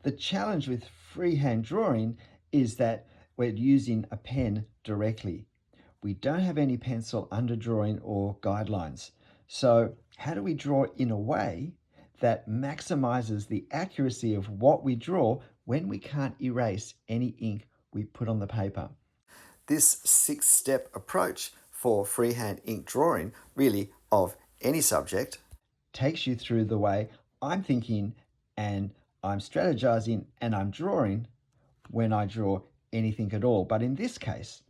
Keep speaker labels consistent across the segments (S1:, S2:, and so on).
S1: The challenge with freehand drawing is that we're using a pen directly. We don't have any pencil underdrawing or guidelines. So how do we draw in a way that maximizes the accuracy of what we draw when we can't erase any ink we put on the paper? This 6-step approach for freehand ink drawing, really of any subject, takes you through the way I'm thinking and I'm strategizing and I'm drawing when I draw anything at all. But in this case,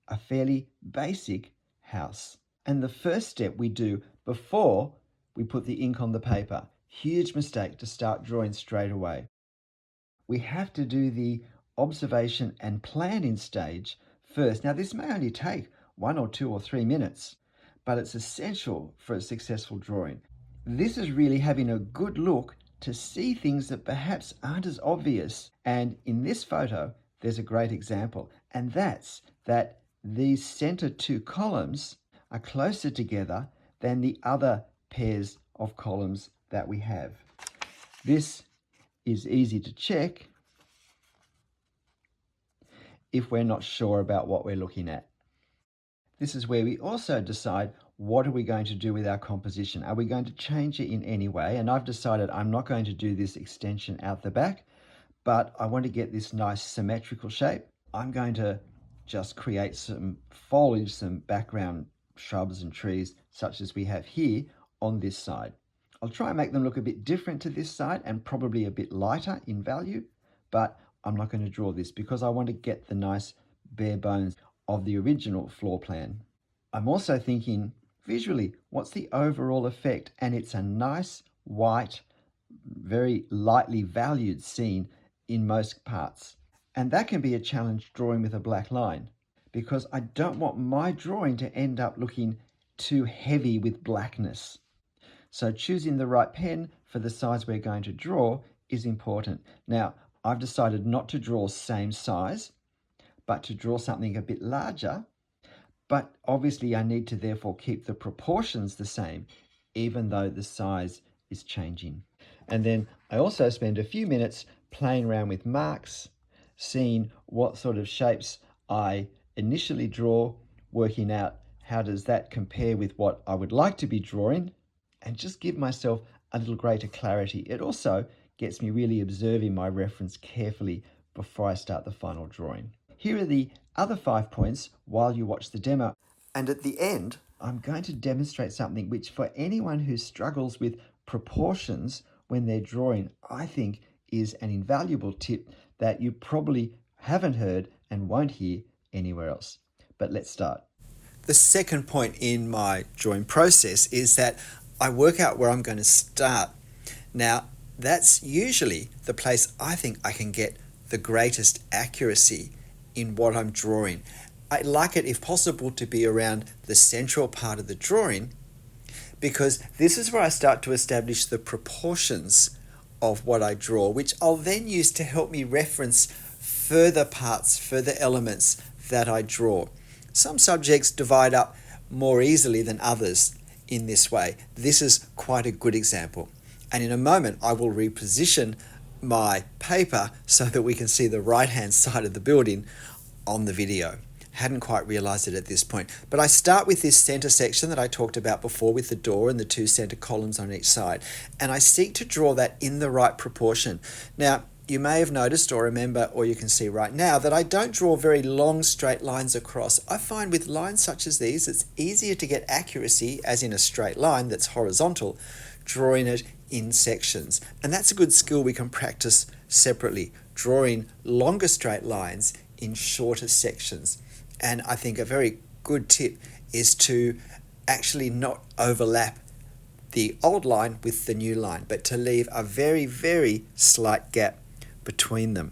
S1: a fairly basic house. And the first step we do before we put the ink on the paper, huge mistake to start drawing straight away. We have to do the observation and planning stage first. Now, this may only take 1 or 2 or 3 minutes, but it's essential for a successful drawing. This is really having a good look to see things that perhaps aren't as obvious. And in this photo, there's a great example, and that's that these center 2 columns are closer together than the other pairs of columns that we have. This is easy to check if we're not sure about what we're looking at. This is where we also decide what are we going to do with our composition. Are we going to change it in any way? And I've decided I'm not going to do this extension out the back, but I want to get this nice symmetrical shape. I'm going to just create some foliage, some background shrubs and trees, such as we have here on this side. I'll try and make them look a bit different to this side and probably a bit lighter in value, but I'm not going to draw this because I want to get the nice bare bones of the original floor plan. I'm also thinking visually, what's the overall effect? And it's a nice white, very lightly valued scene in most parts. And that can be a challenge drawing with a black line, because I don't want my drawing to end up looking too heavy with blackness. So choosing the right pen for the size we're going to draw is important. Now, I've decided not to draw same size, but to draw something a bit larger. But obviously I need to therefore keep the proportions the same, even though the size is changing. And then I also spend a few minutes playing around with marks, seeing what sort of shapes I initially draw, working out how does that compare with what I would like to be drawing, and just give myself a little greater clarity. It also gets me really observing my reference carefully before I start the final drawing. Here are the other 5 points while you watch the demo. And at the end, I'm going to demonstrate something which for anyone who struggles with proportions when they're drawing, I think is an invaluable tip that you probably haven't heard and won't hear anywhere else. But let's start. The second point in my drawing process is that I work out where I'm going to start. Now, that's usually the place I think I can get the greatest accuracy in what I'm drawing. I like it, if possible, to be around the central part of the drawing, because this is where I start to establish the proportions of what I draw, which I'll then use to help me reference further parts, further elements that I draw. Some subjects divide up more easily than others in this way. This is quite a good example. And in a moment, I will reposition my paper so that we can see the right-hand side of the building on the video. Hadn't quite realized it at this point. But I start with this center section that I talked about before with the door and the 2 center columns on each side. And I seek to draw that in the right proportion. Now, you may have noticed or remember, or you can see right now, that I don't draw very long straight lines across. I find with lines such as these, it's easier to get accuracy, as in a straight line that's horizontal, drawing it in sections. And that's a good skill we can practice separately, drawing longer straight lines in shorter sections. And I think a very good tip is to actually not overlap the old line with the new line, but to leave a very, very slight gap between them.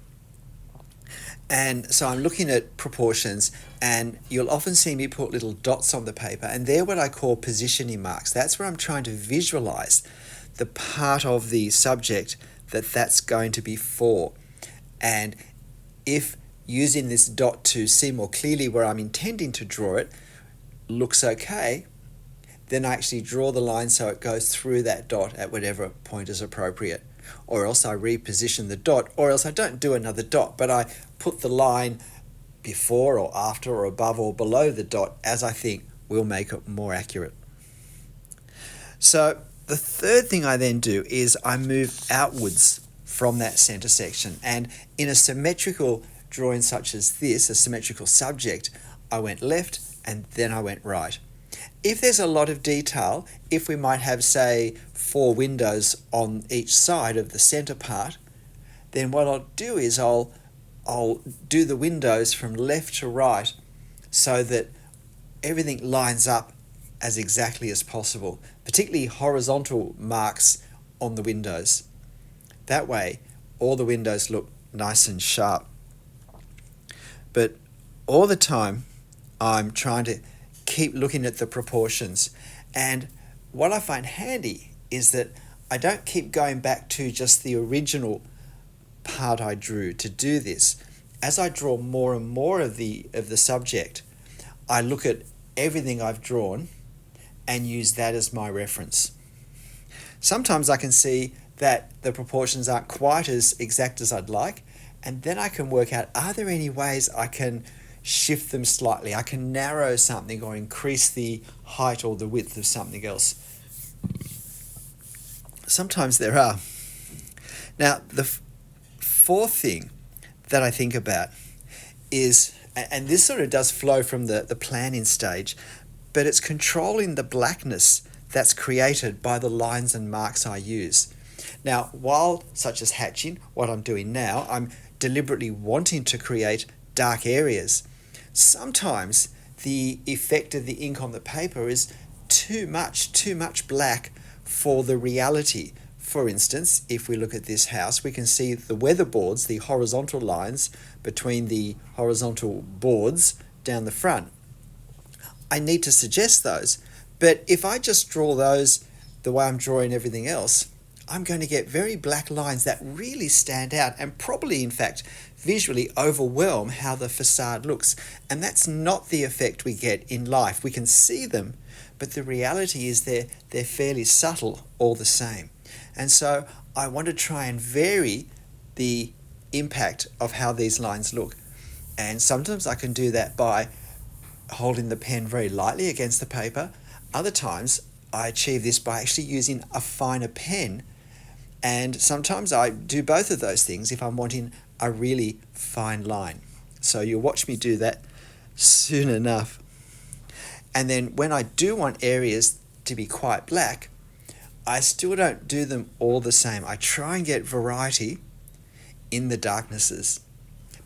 S1: And so I'm looking at proportions, and you'll often see me put little dots on the paper, and they're what I call positioning marks. That's where I'm trying to visualize the part of the subject that's going to be for. And if using this dot to see more clearly where I'm intending to draw it looks okay, then I actually draw the line so it goes through that dot at whatever point is appropriate. or else I reposition the dot, or else I don't do another dot, but I put the line before or after or above or below the dot as I think will make it more accurate. So the third thing I then do is I move outwards from that center section, and in a symmetrical drawing such as this, a symmetrical subject, I went left and then I went right. If there's a lot of detail, if we might have, say, 4 windows on each side of the center part, then what I'll do is I'll do the windows from left to right so that everything lines up as exactly as possible, particularly horizontal marks on the windows. That way, all the windows look nice and sharp. But all the time, I'm trying to keep looking at the proportions. And what I find handy is that I don't keep going back to just the original part I drew to do this. As I draw more and more of the subject, I look at everything I've drawn and use that as my reference. Sometimes I can see that the proportions aren't quite as exact as I'd like, and then I can work out, are there any ways I can shift them slightly? I can narrow something or increase the height or the width of something else. Sometimes there are. Now, the fourth thing that I think about is, and this sort of does flow from the planning stage, but it's controlling the blackness that's created by the lines and marks I use. Now, while such as hatching, what I'm doing now, I'm deliberately wanting to create dark areas. Sometimes the effect of the ink on the paper is too much black for the reality. For instance, if we look at this house, we can see the weatherboards, the horizontal lines between the horizontal boards down the front. I need to suggest those, but if I just draw those the way I'm drawing everything else, I'm going to get very black lines that really stand out and probably, in fact, visually overwhelm how the facade looks. And that's not the effect we get in life. We can see them, but the reality is they're fairly subtle all the same. And so I want to try and vary the impact of how these lines look. And sometimes I can do that by holding the pen very lightly against the paper. Other times I achieve this by actually using a finer pen. And sometimes I do both of those things if I'm wanting a really fine line. So you'll watch me do that soon enough. And then when I do want areas to be quite black, I still don't do them all the same. I try and get variety in the darknesses.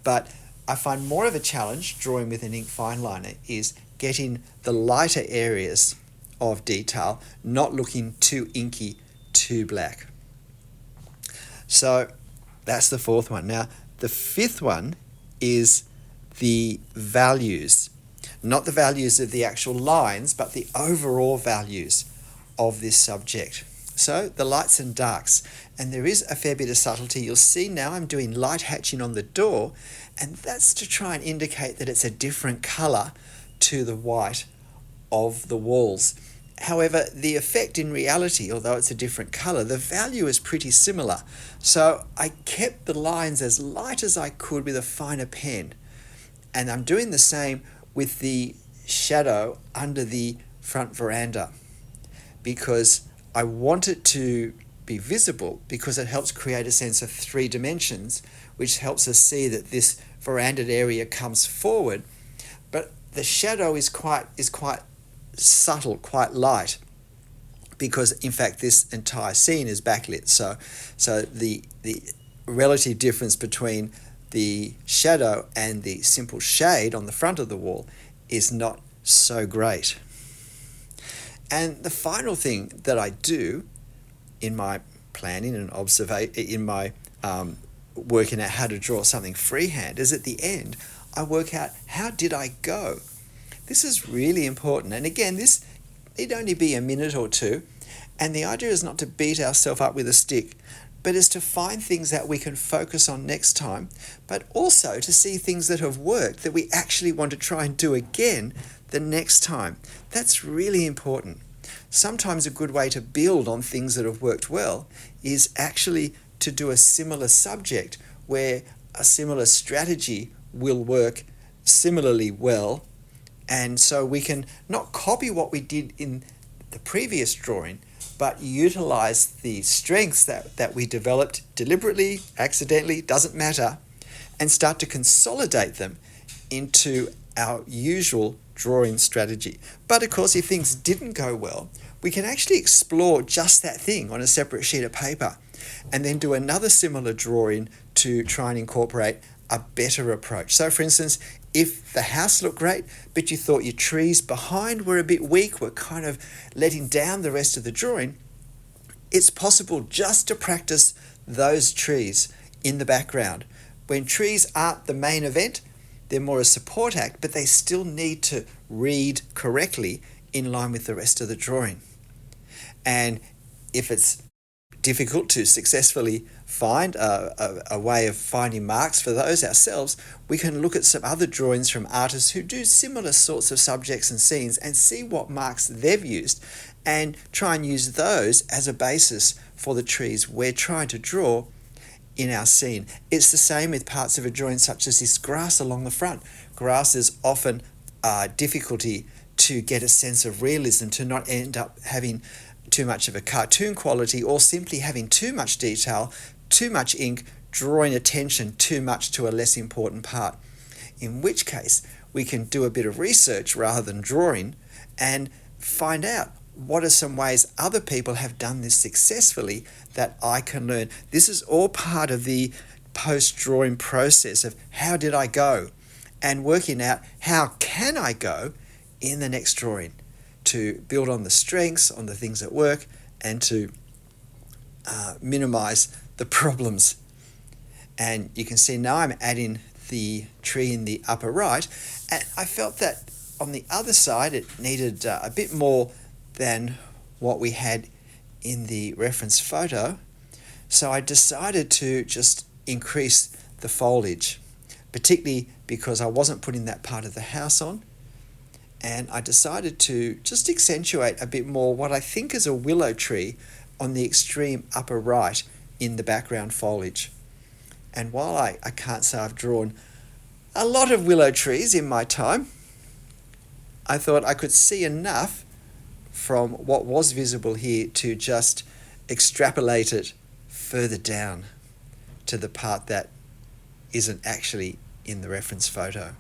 S1: But I find more of a challenge drawing with an ink fine liner is getting the lighter areas of detail, not looking too inky, too black. So that's the fourth one. Now, the fifth one is the values. Not the values of the actual lines, but the overall values of this subject. So the lights and darks. And there is a fair bit of subtlety. You'll see now I'm doing light hatching on the door, and that's to try and indicate that it's a different colour to the white of the walls. However, the effect in reality, although it's a different colour, the value is pretty similar. So I kept the lines as light as I could with a finer pen. And I'm doing the same with the shadow under the front veranda, because I want it to be visible, because it helps create a sense of 3 dimensions, which helps us see that this verandaed area comes forward. But the shadow is quite subtle, quite light, because in fact this entire scene is backlit. So the relative difference between the shadow and the simple shade on the front of the wall is not so great. And the final thing that I do in my planning and in my working out how to draw something freehand is at the end I work out, how did I go? This is really important. And again, this need only be a minute or two. And the idea is not to beat ourselves up with a stick, but is to find things that we can focus on next time, but also to see things that have worked that we actually want to try and do again the next time. That's really important. Sometimes a good way to build on things that have worked well is actually
S2: to do a similar subject where a similar strategy will work similarly well. And so we can not copy what we did in the previous drawing, but utilize the strengths that we developed deliberately, accidentally, doesn't matter, and start to consolidate them into our usual drawing strategy. But of course, if things didn't go well, we can actually explore just that thing on a separate sheet of paper and then do another similar drawing to try and incorporate a better approach. So for instance, if the house looked great, but you thought your trees behind were a bit weak, were kind of letting down the rest of the drawing, it's possible just to practice those trees in the background. When trees aren't the main event, they're more a support act, but they still need to read correctly in line with the rest of the drawing. And if it's difficult to successfully find a way of finding marks for those ourselves, we can look at some other drawings from artists who do similar sorts of subjects and scenes and see what marks they've used and try and use those as a basis for the trees we're trying to draw in our scene. It's the same with parts of a drawing such as this grass along the front. Grass is often difficulty to get a sense of realism, to not end up having too much of a cartoon quality or simply having too much detail, too much ink, drawing attention too much to a less important part. In which case, we can do a bit of research rather than drawing and find out what are some ways other people have done this successfully that I can learn. This is all part of the post-drawing process of how did I go and working out how can I go in the next drawing, to build on the strengths, on the things that work, and to minimize the problems. And you can see now I'm adding the tree in the upper right, and I felt that on the other side it needed a bit more than what we had in the reference photo. So I decided to just increase the foliage, particularly because I wasn't putting that part of the house on. And I decided to just accentuate a bit more what I think is a willow tree on the extreme upper right in the background foliage. And while I can't say I've drawn a lot of willow trees in my time, I thought I could see enough from what was visible here to just extrapolate it further down to the part that isn't actually in the reference photo.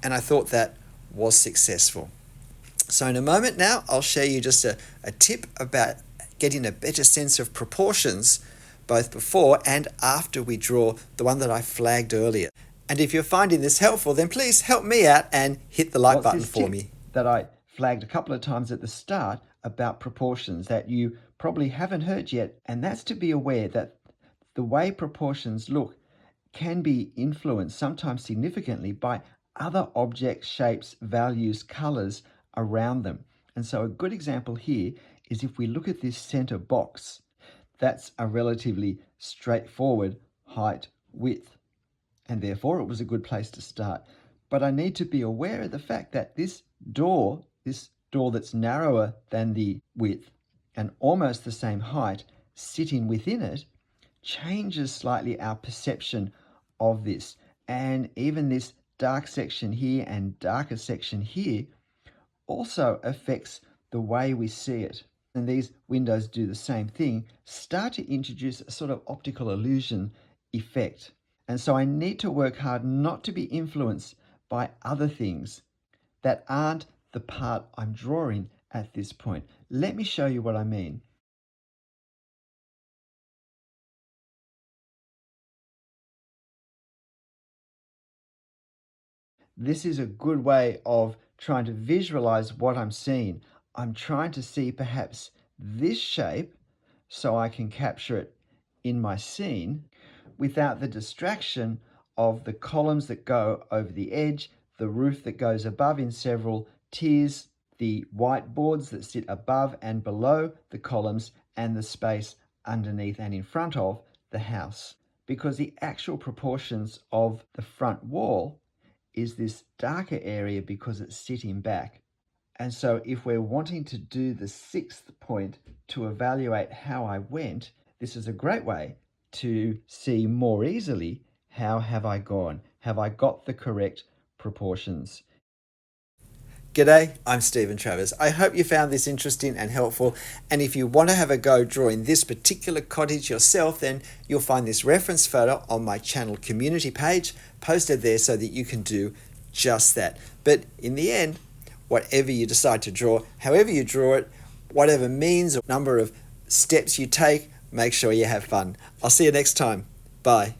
S2: And I thought that was successful. So in a moment now, I'll share you just a tip about getting a better sense of proportions both before and after we draw the one that I flagged earlier. And if you're finding this helpful, then please help me out and hit the like button for me.
S1: That I flagged a couple of times at the start about proportions that you probably haven't heard yet, and that's to be aware that the way proportions look can be influenced, sometimes significantly, by other objects, shapes, values, colors around them. And so a good example here is if we look at this center box, that's a relatively straightforward height width, and therefore it was a good place to start. But I need to be aware of the fact that this door that's narrower than the width and almost the same height sitting within it changes slightly our perception of this. And even this dark section here and darker section here also affects the way we see it. And these windows do the same thing, start to introduce a sort of optical illusion effect. And so I need to work hard not to be influenced by other things that aren't the part I'm drawing at this point. Let me show you what I mean. This is a good way of trying to visualize what I'm seeing. I'm trying to see perhaps this shape so I can capture it in my scene without the distraction of the columns that go over the edge, the roof that goes above in several tiers, the whiteboards that sit above and below the columns, and the space underneath and in front of the house. Because the actual proportions of the front wall is this darker area because it's sitting back. And so if we're wanting to do the sixth point to evaluate how I went, this is a great way to see more easily, how have I gone? Have I got the correct proportions?
S2: G'day, I'm Stephen Travers. I hope you found this interesting and helpful. And if you want to have a go drawing this particular cottage yourself, then you'll find this reference photo on my channel community page posted there so that you can do just that. But in the end, whatever you decide to draw, however you draw it, whatever means or number of steps you take, make sure you have fun. I'll see you next time. Bye.